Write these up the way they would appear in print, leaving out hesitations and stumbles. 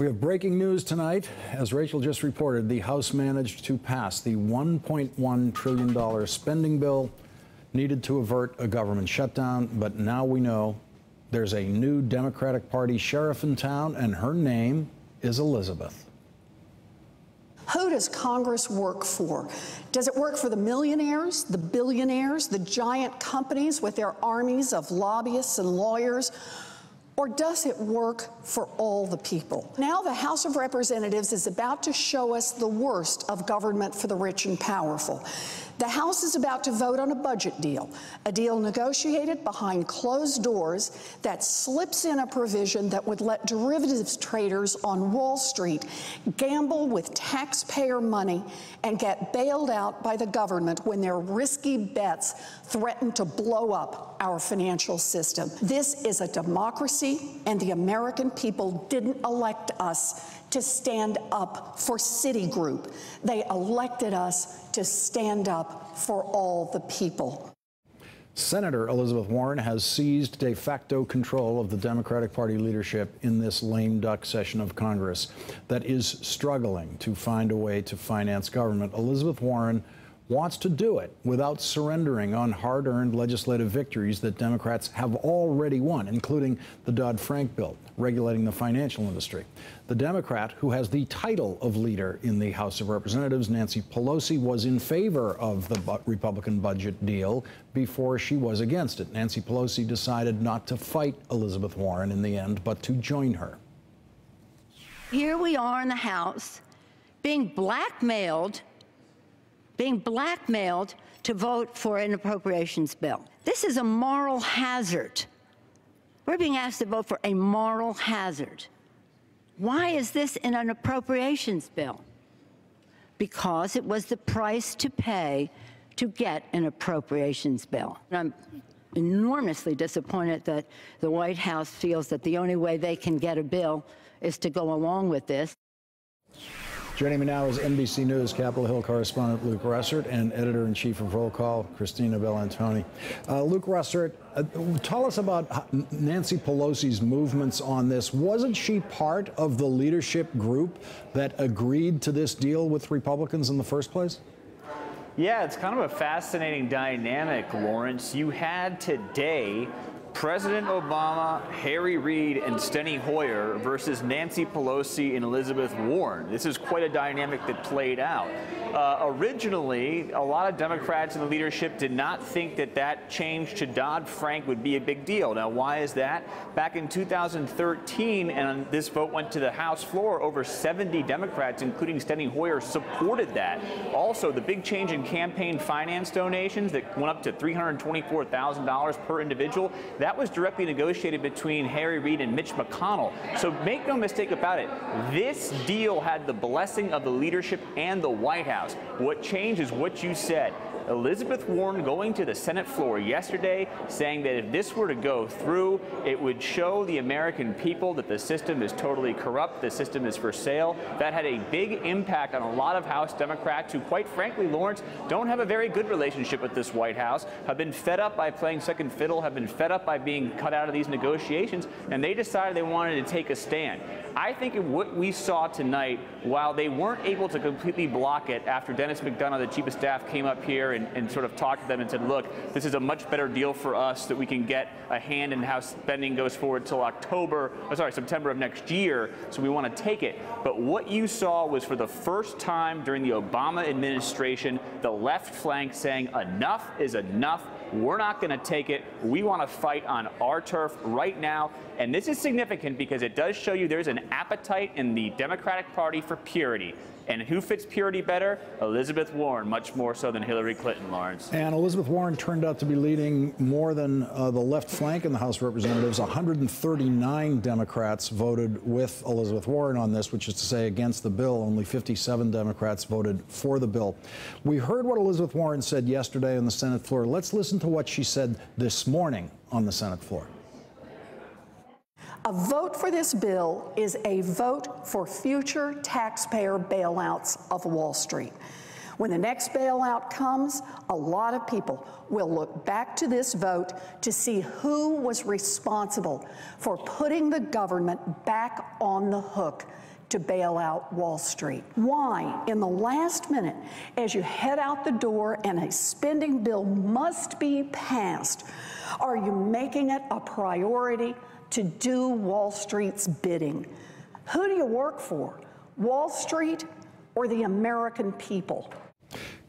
We have breaking news tonight. As Rachel just reported, the House managed to pass the $1.1 trillion spending bill needed to avert a government shutdown. But now we know there's a new Democratic Party sheriff in town, and her name is Elizabeth. Who does Congress work for? Does it work for the millionaires, the billionaires, the giant companies with their armies of lobbyists and lawyers? Or does it work for all the people? Now the House of Representatives is about to show us the worst of government for the rich and powerful. The House is about to vote on a deal negotiated behind closed doors that slips in a provision that would let derivatives traders on Wall Street gamble with taxpayer money and get bailed out by the government when their risky bets threaten to blow up our financial system. This is a democracy, and the American people didn't elect us to stand up for Citigroup. They elected us to stand up for all the people. Senator Elizabeth Warren has seized de facto control of the Democratic Party leadership in this lame duck session of Congress that is struggling to find a way to finance government. Elizabeth Warren wants to do it without surrendering on hard-earned legislative victories that Democrats have already won, including the Dodd-Frank bill regulating the financial industry. The Democrat who has the title of leader in the House of Representatives, Nancy Pelosi, was in favor of the Republican budget deal before she was against it. Nancy Pelosi decided not to fight Elizabeth Warren in the end, but to join her. Here we are in the House being blackmailed to vote for an appropriations bill. This is a moral hazard. We're being asked to vote for a moral hazard. Why is this in an appropriations bill? Because it was the price to pay to get an appropriations bill. And I'm enormously disappointed that the White House feels that the only way they can get a bill is to go along with this. Joining me now is NBC News Capitol Hill correspondent Luke Russert and editor-in-chief of Roll Call, Christina Bellantoni. Luke Russert, tell us about Nancy Pelosi's movements on this. Wasn't she part of the leadership group that agreed to this deal with Republicans in the first place? Yeah, it's kind of a fascinating dynamic, Lawrence. You had today President Obama, Harry Reid, and Steny Hoyer versus Nancy Pelosi and Elizabeth Warren. This is quite a dynamic that played out. Originally, a lot of Democrats in the leadership did not think that that change to Dodd-Frank would be a big deal. Now, why is that? Back in 2013, and this vote went to the House floor, over 70 Democrats, including Steny Hoyer, supported that. Also, the big change in campaign finance donations that went up to $324,000 per individual, that was directly negotiated between Harry Reid and Mitch McConnell. So make no mistake about it, this deal had the blessing of the leadership and the White House. What changed is what you said. Elizabeth Warren going to the Senate floor yesterday saying that if this were to go through, it would show the American people that the system is totally corrupt, the system is for sale. That had a big impact on a lot of House Democrats who, quite frankly, Lawrence, don't have a very good relationship with this White House, have been fed up by playing second fiddle, have been fed up by being cut out of these negotiations, and they decided they wanted to take a stand. I think what we saw tonight, while they weren't able to completely block it after Dennis McDonough, the chief of staff, came up here and sort of talked to them and said, look, this is a much better deal for us that we can get a hand in how spending goes forward till September of next year, so we want to take it. But what you saw was, for the first time during the Obama administration, the left flank saying enough is enough. We're not going to take it. We want to fight on our turf right now. And this is significant because it does show you there's an appetite in the Democratic Party for purity. And who fits purity better? Elizabeth Warren, much more so than Hillary Clinton, Lawrence. And Elizabeth Warren turned out to be leading more than the left flank in the House of Representatives. 139 Democrats voted with Elizabeth Warren on this, which is to say against the bill. Only 57 Democrats voted for the bill. We heard what Elizabeth Warren said yesterday on the Senate floor. Let's listen to what she said this morning on the Senate floor. A vote for this bill is a vote for future taxpayer bailouts of Wall Street. When the next bailout comes, a lot of people will look back to this vote to see who was responsible for putting the government back on the hook to bail out Wall Street. Why, in the last minute, as you head out the door and a spending bill must be passed, are you making it a priority to do Wall Street's bidding? Who do you work for, Wall Street or the American people?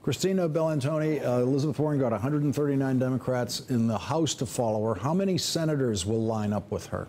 Christina Bellantoni, Elizabeth Warren got 139 Democrats in the House to follow her. How many senators will line up with her?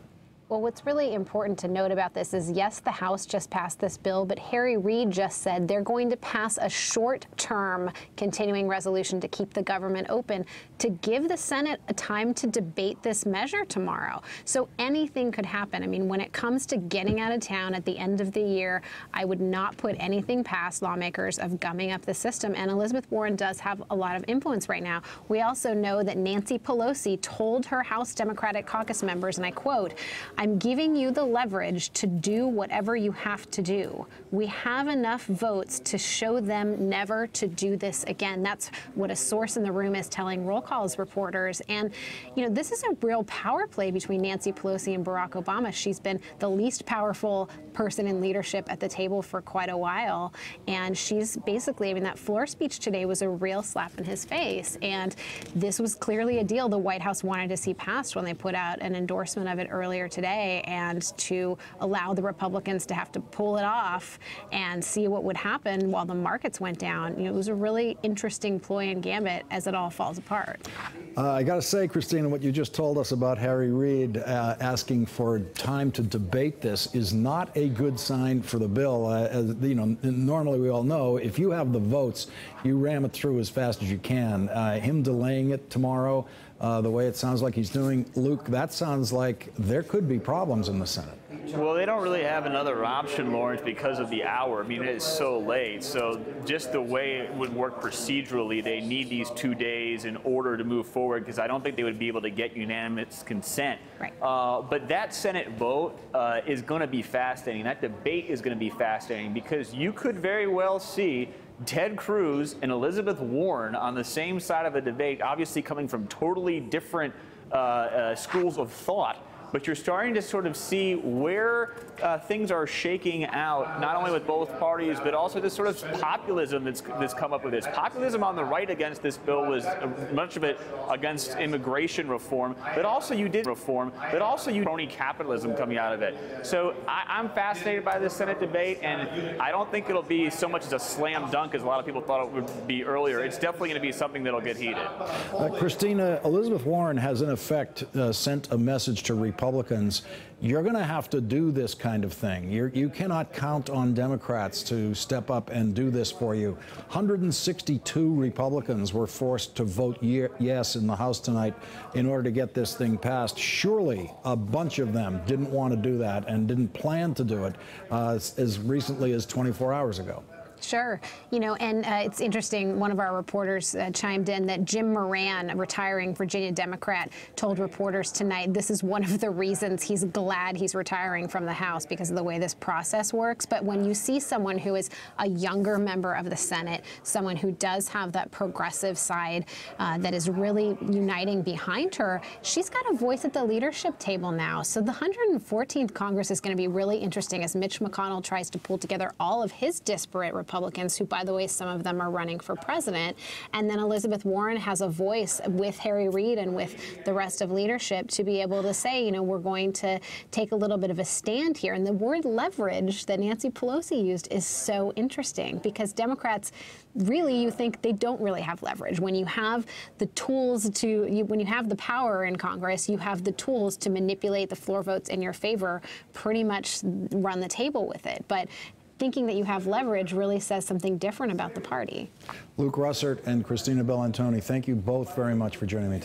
Well, what's really important to note about this is, yes, the House just passed this bill, but Harry Reid just said they're going to pass a short-term continuing resolution to keep the government open to give the Senate a time to debate this measure tomorrow. So anything could happen. I mean, when it comes to getting out of town at the end of the year, I would not put anything past lawmakers of gumming up the system. And Elizabeth Warren does have a lot of influence right now. We also know that Nancy Pelosi told her House Democratic Caucus members, and I quote, "I'm giving you the leverage to do whatever you have to do. We have enough votes to show them never to do this again." That's what a source in the room is telling Roll Call's reporters. And, you know, this is a real power play between Nancy Pelosi and Barack Obama. She's been the least powerful person in leadership at the table for quite a while. And she's basically, I mean, that floor speech today was a real slap in his face. And this was clearly a deal the White House wanted to see passed when they put out an endorsement of it earlier today, and to allow the Republicans to have to pull it off and see what would happen while the markets went down. You know, it was a really interesting ploy and gambit as it all falls apart. I got to say, Christina, what you just told us about Harry Reid asking for time to debate this is not a good sign for the bill. You know, normally we all know if you have the votes, you ram it through as fast as you can. Him delaying it tomorrow, the way it sounds like he's doing, Luke, that sounds like there could be problems in the Senate. Well, they don't really have another option, Lawrence, because of the hour. I mean, it is so late. So just the way it would work procedurally, they need these 2 days in order to move forward, because I don't think they would be able to get unanimous consent. Right. But that Senate vote is going to be fascinating. That debate is going to be fascinating, because you could very well see Ted Cruz and Elizabeth Warren on the same side of a debate, obviously coming from totally different schools of thought. But you're starting to sort of see where things are shaking out, not only with both parties, but also this sort of populism that's come up with this. Populism on the right against this bill was much of it against immigration reform, but also you did reform, but also you crony capitalism coming out of it. So I'm fascinated by this Senate debate, and I don't think it'll be so much as a slam dunk as a lot of people thought it would be earlier. It's definitely going to be something that'll get heated. Christina, Elizabeth Warren has in effect sent a message to Republicans. You're going to have to do this kind of thing. You cannot count on Democrats to step up and do this for you. 162 Republicans were forced to vote yes in the House tonight in order to get this thing passed. Surely a bunch of them didn't want to do that and didn't plan to do it as recently as 24 hours ago. Sure. You know, and it's interesting, one of our reporters chimed in that Jim Moran, a retiring Virginia Democrat, told reporters tonight this is one of the reasons he's glad he's retiring from the House, because of the way this process works. But when you see someone who is a younger member of the Senate, someone who does have that progressive side that is really uniting behind her, she's got a voice at the leadership table now. So the 114th Congress is going to be really interesting as Mitch McConnell tries to pull together all of his disparate Republicans, who, by the way, some of them are running for president. And then Elizabeth Warren has a voice with Harry Reid and with the rest of leadership to be able to say, you know, we're going to take a little bit of a stand here. And the word leverage that Nancy Pelosi used is so interesting, because Democrats really, you think they don't really have leverage. When you have the tools when you have the power in Congress, you have the tools to manipulate the floor votes in your favor, pretty much run the table with it. But thinking that you have leverage really says something different about the party. Luke Russert and Christina Bellantoni, thank you both very much for joining me.